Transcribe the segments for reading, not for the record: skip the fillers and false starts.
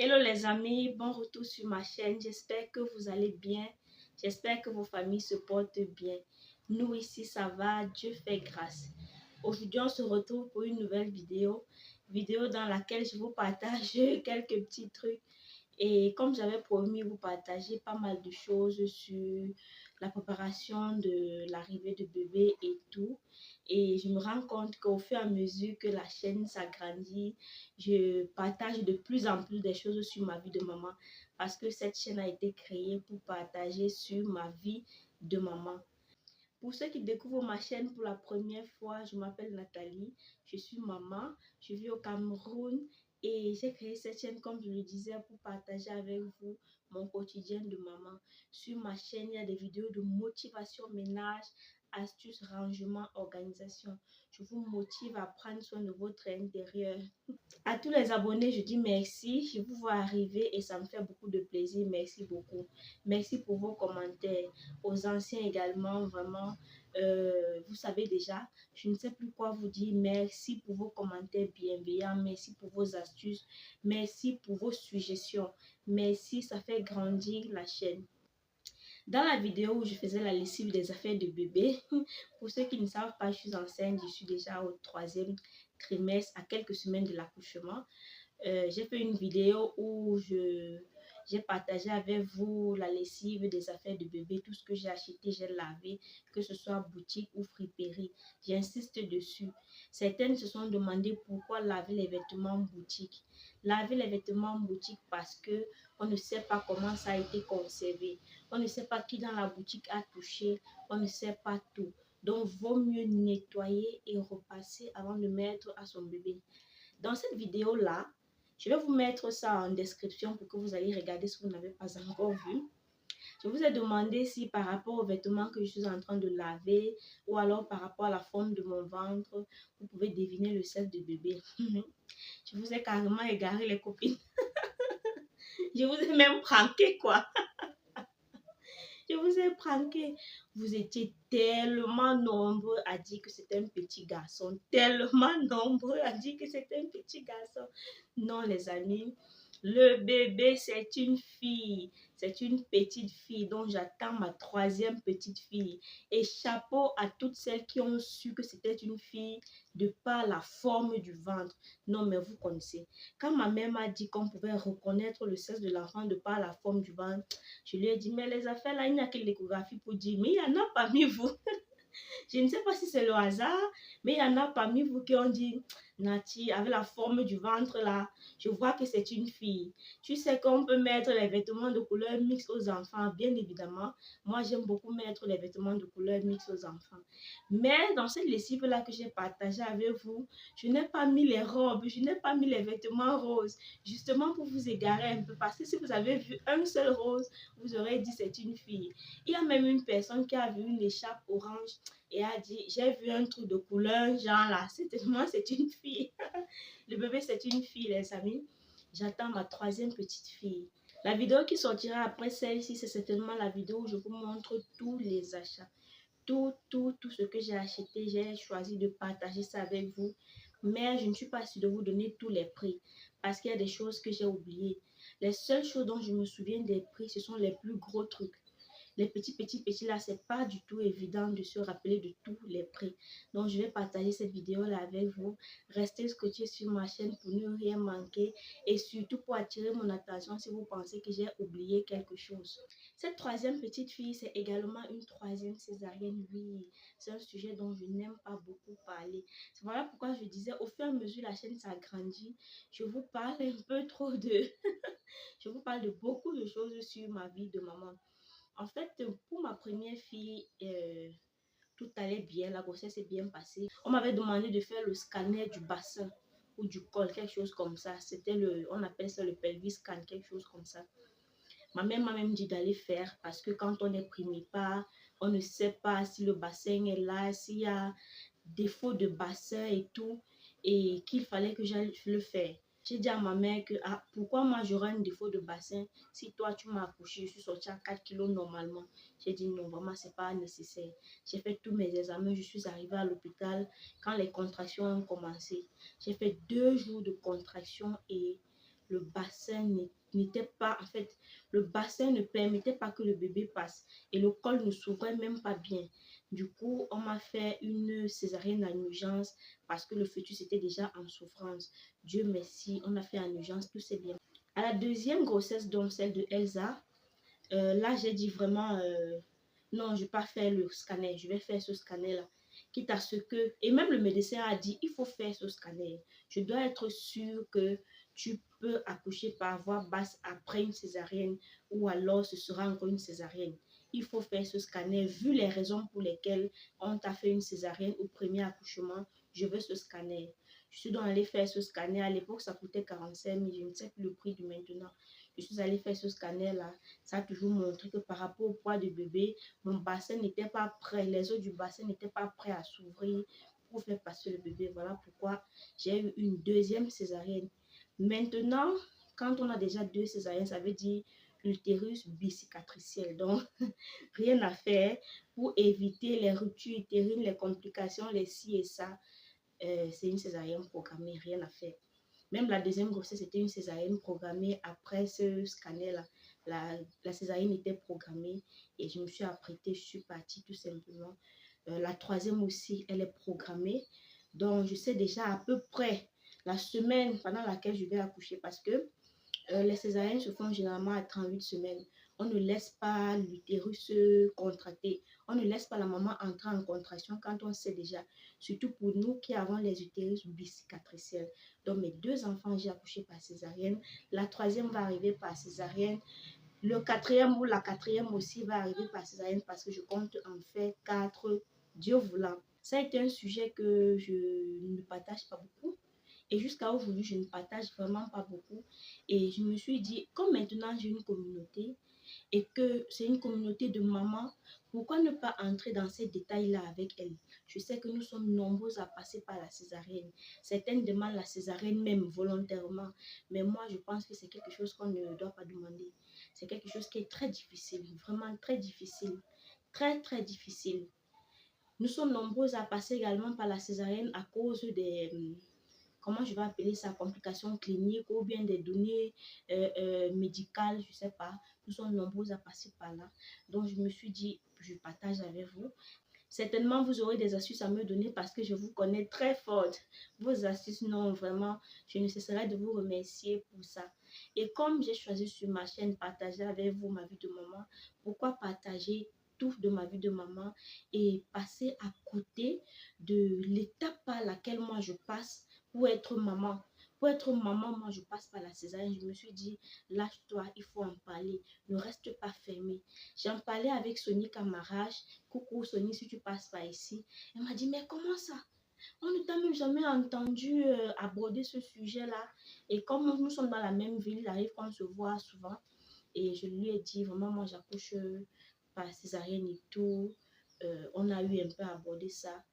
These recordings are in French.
Hello les amis, bon retour sur ma chaîne. J'espère que vous allez bien. J'espère que vos familles se portent bien. Nous ici ça va, Dieu fait grâce. Aujourd'hui on se retrouve pour une nouvelle vidéo dans laquelle je vous partage quelques petits trucs. Et comme j'avais promis vous partager pas mal de choses sur la préparation de l'arrivée de bébé et tout. Et je me rends compte qu'au fur et à mesure que la chaîne s'agrandit, je partage de plus en plus des choses sur ma vie de maman. Parce que cette chaîne a été créée pour partager sur ma vie de maman. Pour ceux qui découvrent ma chaîne pour la première fois, je m'appelle Nathalie, je suis maman, je vis au Cameroun et j'ai créé cette chaîne, comme je le disais, pour partager avec vous mon quotidien de maman. Sur ma chaîne, il y a des vidéos de motivation ménage, astuces, rangement, organisation. Je vous motive à prendre soin de votre intérieur. À tous les abonnés, je dis merci. Je vous vois arriver et ça me fait beaucoup de plaisir. Merci beaucoup. Merci pour vos commentaires. Aux anciens également, vraiment, vous savez déjà, je ne sais plus quoi vous dire. Merci pour vos commentaires bienveillants. Merci pour vos astuces. Merci pour vos suggestions. Merci, ça fait grandir la chaîne. Dans la vidéo où je faisais la lessive des affaires de bébé, pour ceux qui ne savent pas, je suis enceinte, je suis déjà au 3e trimestre, à quelques semaines de l'accouchement. J'ai fait une vidéo où j'ai partagé avec vous la lessive des affaires de bébé, tout ce que j'ai acheté, j'ai lavé, que ce soit boutique ou friperie. J'insiste dessus. Certaines se sont demandé pourquoi laver les vêtements en boutique. Laver les vêtements en boutique parce que on ne sait pas comment ça a été conservé. On ne sait pas qui dans la boutique a touché. On ne sait pas tout. Donc, vaut mieux nettoyer et repasser avant de mettre à son bébé. Dans cette vidéo-là, je vais vous mettre ça en description pour que vous allez regarder si vous n'avez pas encore vu. Je vous ai demandé si par rapport aux vêtements que je suis en train de laver ou alors par rapport à la forme de mon ventre, vous pouvez deviner le sexe de bébé. Je vous ai carrément égaré les copines. Je vous ai même pranké quoi. Je vous ai pranké. Vous étiez tellement nombreux à dire que c'était un petit garçon. Tellement nombreux à dire que c'était un petit garçon. Non, les amis. Le bébé, c'est une fille. C'est une petite fille dont j'attends ma 3e petite fille. Et chapeau à toutes celles qui ont su que c'était une fille de par la forme du ventre. Non, mais vous connaissez. Quand ma mère m'a dit qu'on pouvait reconnaître le sexe de l'enfant de par la forme du ventre, je lui ai dit, mais les affaires là, il n'y a que l'échographie pour dire, mais il y en a parmi vous. Je ne sais pas si c'est le hasard, mais il y en a parmi vous qui ont dit, Nati, avec la forme du ventre là, je vois que c'est une fille. Tu sais qu'on peut mettre les vêtements de couleur mixte aux enfants, bien évidemment. Moi, j'aime beaucoup mettre les vêtements de couleur mixte aux enfants. Mais dans cette lessive là que j'ai partagée avec vous, je n'ai pas mis les robes, je n'ai pas mis les vêtements roses, justement pour vous égarer un peu. Parce que si vous avez vu un seul rose, vous aurez dit c'est une fille. Il y a même une personne qui a vu une écharpe orange et a dit, j'ai vu un truc de couleur, genre là, moi c'est une fille. Le bébé c'est une fille les amis. J'attends ma 3e petite fille. La vidéo qui sortira après celle-ci, c'est certainement la vidéo où je vous montre tous les achats. Tout ce que j'ai acheté, j'ai choisi de partager ça avec vous. Mais je ne suis pas sûre de vous donner tous les prix parce qu'il y a des choses que j'ai oubliées. Les seules choses dont je me souviens des prix, ce sont les plus gros trucs. Les petits là, c'est pas du tout évident de se rappeler de tous les prix. Donc, je vais partager cette vidéo là avec vous. Restez scotchés sur ma chaîne pour ne rien manquer et surtout pour attirer mon attention si vous pensez que j'ai oublié quelque chose. Cette 3e petite fille, c'est également une 3e césarienne. Oui, c'est un sujet dont je n'aime pas beaucoup parler. Voilà pourquoi je disais, au fur et à mesure la chaîne s'agrandit, je vous parle un peu trop de... je vous parle de beaucoup de choses sur ma vie de maman. En fait, pour ma première fille, tout allait bien, la grossesse s'est bien passée. On m'avait demandé de faire le scanner du bassin ou du col, quelque chose comme ça. C'était on appelle ça le pelvis scan, quelque chose comme ça. Ma mère m'a même dit d'aller faire parce que quand on est primipare, on ne sait pas si le bassin est là, s'il y a défaut de bassin et tout, et qu'il fallait que j'aille le faire. J'ai dit à ma mère que pourquoi moi j'aurais un défaut de bassin si toi tu m'as accouché, je suis sortie à 4 kilos normalement. J'ai dit non, vraiment c'est pas nécessaire. J'ai fait tous mes examens, je suis arrivée à l'hôpital quand les contractions ont commencé. J'ai fait 2 jours de contractions et le bassin n'était pas, en fait, le bassin ne permettait pas que le bébé passe et le col ne s'ouvrait même pas bien. Du coup, on m'a fait une césarienne en urgence parce que le fœtus était déjà en souffrance. Dieu merci, on a fait en urgence, tout s'est bien. À la deuxième grossesse, donc celle de Elsa, là, j'ai dit vraiment, non, je ne vais pas faire le scanner, je vais faire ce scanner-là. Quitte à ce que, et même le médecin a dit, il faut faire ce scanner. Je dois être sûre que tu peux accoucher par voie basse après une césarienne ou alors ce sera encore une césarienne. Il faut faire ce scanner. Vu les raisons pour lesquelles on t'a fait une césarienne au premier accouchement, je veux ce scanner. Je suis donc allée faire ce scanner. À l'époque, ça coûtait 45 000. Je ne sais plus le prix du maintenant. Je suis allée faire ce scanner-là. Ça a toujours montré que par rapport au poids du bébé, mon bassin n'était pas prêt. Les os du bassin n'étaient pas prêts à s'ouvrir pour faire passer le bébé. Voilà pourquoi j'ai eu une deuxième césarienne. Maintenant, quand on a déjà 2 césariennes, ça veut dire l'utérus bicicatriciel. Donc, rien à faire pour éviter les ruptures utérines, les complications, les ci et ça. C'est une césarienne programmée, rien à faire. Même la deuxième grossesse, c'était une césarienne programmée après ce scanner-là. La césarienne était programmée et je me suis apprêtée, je suis partie tout simplement. La troisième aussi, elle est programmée. Donc, je sais déjà à peu près la semaine pendant laquelle je vais accoucher parce que les césariennes se font généralement à 38 semaines. On ne laisse pas l'utérus contracter. On ne laisse pas la maman entrer en contraction quand on sait déjà. Surtout pour nous qui avons les utérus bicicatriciels. Donc, mes 2 enfants, j'ai accouché par césarienne. La troisième va arriver par césarienne. Le quatrième ou la quatrième aussi va arriver par césarienne parce que je compte en faire 4, Dieu voulant. Ça a été un sujet que je ne partage pas beaucoup. Et jusqu'à aujourd'hui, je ne partage vraiment pas beaucoup. Et je me suis dit, comme maintenant j'ai une communauté et que c'est une communauté de mamans, pourquoi ne pas entrer dans ces détails-là avec elle? Je sais que nous sommes nombreux à passer par la césarienne. Certaines demandent la césarienne même volontairement. Mais moi, je pense que c'est quelque chose qu'on ne doit pas demander. C'est quelque chose qui est très difficile, vraiment très difficile. Très, très difficile. Nous sommes nombreux à passer également par la césarienne à cause des comment je vais appeler ça, complications cliniques ou bien des données médicales, je ne sais pas. Nous sommes nombreux à passer par là. Donc, je me suis dit, je partage avec vous. Certainement, vous aurez des astuces à me donner parce que je vous connais très forte. Vos astuces, non, vraiment, je ne cesserai de vous remercier pour ça. Et comme j'ai choisi sur ma chaîne partager avec vous ma vie de maman, pourquoi partager tout de ma vie de maman et passer à côté de l'étape par laquelle moi je passe pour être maman. Pour être maman, moi, je passe par la césarienne. Je me suis dit, lâche-toi, il faut en parler. Ne reste pas fermé. J'en parlais avec Sony Camarage. Coucou Sony, si tu passes par ici. Elle m'a dit, mais comment ça? On ne t'a même jamais entendu aborder ce sujet-là. Et comme nous sommes dans la même ville, il arrive qu'on se voit souvent. Et je lui ai dit, vraiment, moi, j'accouche par césarienne et tout. On a eu un peu abordé ça.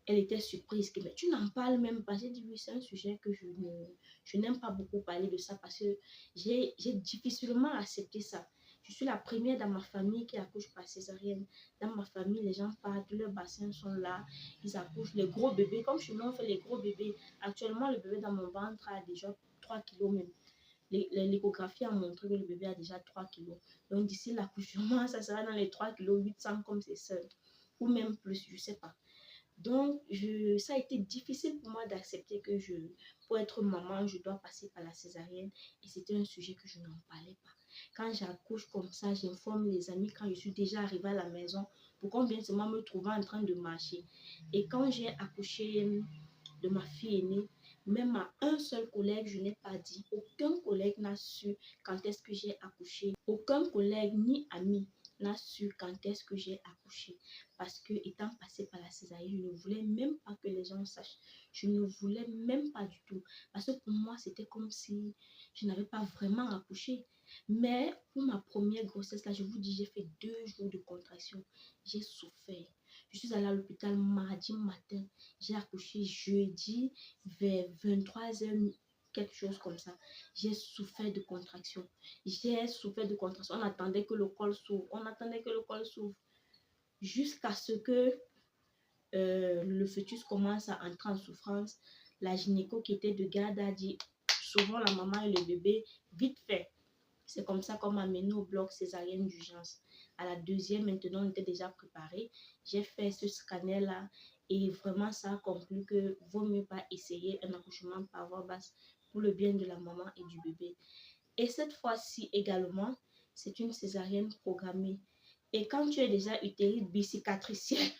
Elle était surprise que mais tu n'en parles même pas. J'ai dit oui, c'est un sujet que je n'aime pas beaucoup parler de ça parce que j'ai difficilement accepté ça. Je suis la première dans ma famille qui accouche par césarienne. Dans ma famille, les gens partent, leurs bassins sont là, ils accouchent les gros bébés. Comme chez nous, on fait les gros bébés. Actuellement, le bébé dans mon ventre a déjà 3 kilos même. L'échographie a montré que le bébé a déjà 3 kilos. Donc d'ici l'accouchement, ça sera dans les 3 kilos 800 comme c'est seul. Ou même plus, je ne sais pas. Donc, ça a été difficile pour moi d'accepter que pour être maman, je dois passer par la césarienne. Et c'était un sujet que je n'en parlais pas. Quand j'accouche comme ça, j'informe les amis quand je suis déjà arrivée à la maison pour qu'on vienne seulement me trouver en train de marcher. Et quand j'ai accouché de ma fille aînée, même à un seul collègue, je n'ai pas dit. Aucun collègue n'a su quand est-ce que j'ai accouché. Aucun collègue ni ami n'a su quand est-ce que j'ai accouché. Parce que étant passée par la césarienne, je ne voulais même pas que les gens sachent. Je ne voulais même pas du tout. Parce que pour moi, c'était comme si je n'avais pas vraiment accouché. Mais pour ma première grossesse, là, je vous dis, j'ai fait 2 jours de contraction. J'ai souffert. Je suis allée à l'hôpital mardi matin. J'ai accouché jeudi vers 23h, quelque chose comme ça. J'ai souffert de contraction. J'ai souffert de contraction. On attendait que le col s'ouvre. On attendait que le col s'ouvre. Jusqu'à ce que le fœtus commence à entrer en souffrance. La gynéco qui était de garde a dit, sauvons la maman et le bébé vite fait. C'est comme ça qu'on m'a amené au bloc césarienne d'urgence. À la deuxième, maintenant, on était déjà préparé. J'ai fait ce scanner-là et vraiment, ça a conclu que vaut mieux pas essayer un accouchement par voie basse pour le bien de la maman et du bébé. Et cette fois-ci également, c'est une césarienne programmée. Et quand tu es déjà utérine bicicatricielle,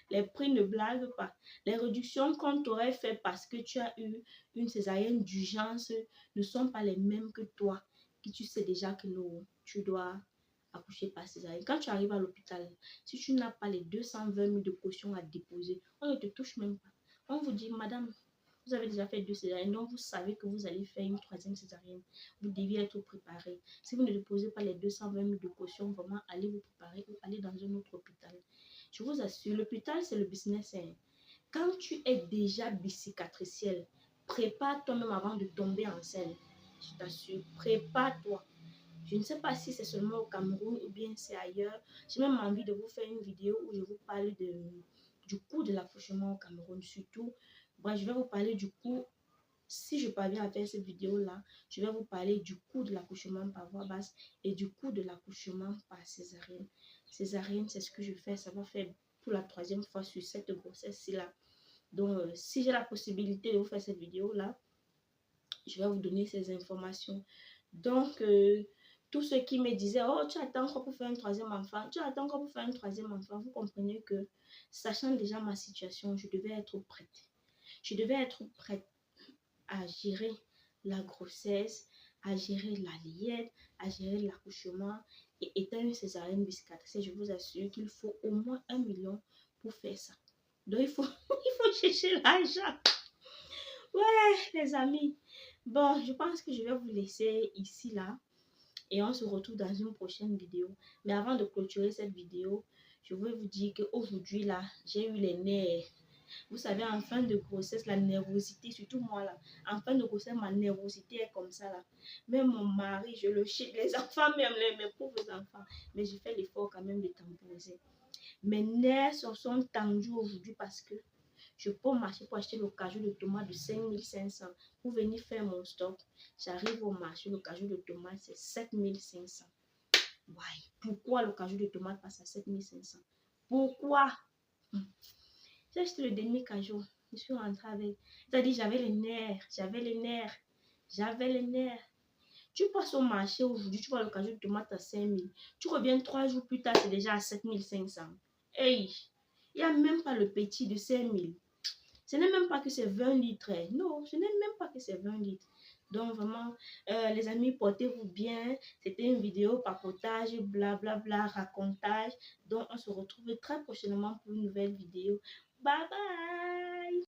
les prix ne blaguent pas. Les réductions qu'on t'aurait fait parce que tu as eu une césarienne d'urgence ne sont pas les mêmes que toi, qui tu sais déjà que non, tu dois accoucher par césarienne. Quand tu arrives à l'hôpital, si tu n'as pas les 220 000 de caution à déposer, on ne te touche même pas. On vous dit, madame, vous avez déjà fait 2 césariennes, donc vous savez que vous allez faire une 3e césarienne. Vous deviez être préparé. Si vous ne déposez pas les 220 000 de caution, vraiment, allez vous préparer ou allez dans un autre hôpital. Je vous assure, l'hôpital, c'est le business. Hein. Quand tu es déjà bicicatricielle, prépare-toi même avant de tomber enceinte. Je t'assure, prépare-toi. Je ne sais pas si c'est seulement au Cameroun ou bien c'est ailleurs. J'ai même envie de vous faire une vidéo où je vous parle du coût de l'accouchement au Cameroun. Surtout, je vais vous parler du coût. Si je parviens à faire cette vidéo-là, je vais vous parler du coût de l'accouchement par voie basse et du coût de l'accouchement par césarienne. Césarienne, c'est ce que je fais. Ça va faire pour la 3e fois sur cette grossesse-là. Donc, si j'ai la possibilité de vous faire cette vidéo-là, je vais vous donner ces informations. Donc, tous ceux qui me disaient, oh, tu attends encore pour faire un 3e enfant, tu attends encore pour faire un 3e enfant, vous comprenez que, sachant déjà ma situation, je devais être prête. Je devais être prête à gérer la grossesse, à gérer la liette, à gérer l'accouchement. Et étant une césarienne bicicatricielle, je vous assure qu'il faut au moins 1 million pour faire ça. Donc, il faut chercher l'argent. Ouais, les amis. Bon, je pense que je vais vous laisser ici, là. Et on se retrouve dans une prochaine vidéo. Mais avant de clôturer cette vidéo, je veux vous dire qu'aujourd'hui, là, j'ai eu les nerfs. Vous savez, en fin de grossesse, la nervosité, surtout moi, là. En fin de grossesse, ma nervosité est comme ça, là. Même mon mari, je le chie. Les enfants, même mes pauvres enfants. Mais j'ai fait l'effort quand même de temporiser. Mes nerfs se sont tendus aujourd'hui parce que je peux marcher pour acheter le cajou de tomates de 5500 pour venir faire mon stock. J'arrive au marché, le cajou de tomates, c'est 7500. Ouais. Pourquoi le cajou de tomates passe à 7500? Pourquoi? J'ai acheté le demi-cajou. Je suis rentrée avec. C'est-à-dire, j'avais les nerfs. Tu passes au marché aujourd'hui, tu vois le cajou de tomates à 5000. Tu reviens 3 jours plus tard, c'est déjà à 7500. Hey! Il n'y a même pas le petit de 5000. Ce n'est même pas que c'est 20 litres. Non, ce n'est même pas que c'est 20 litres. Donc vraiment, les amis, portez-vous bien. C'était une vidéo papotage, blablabla, racontage. Donc on se retrouve très prochainement pour une nouvelle vidéo. Bye bye!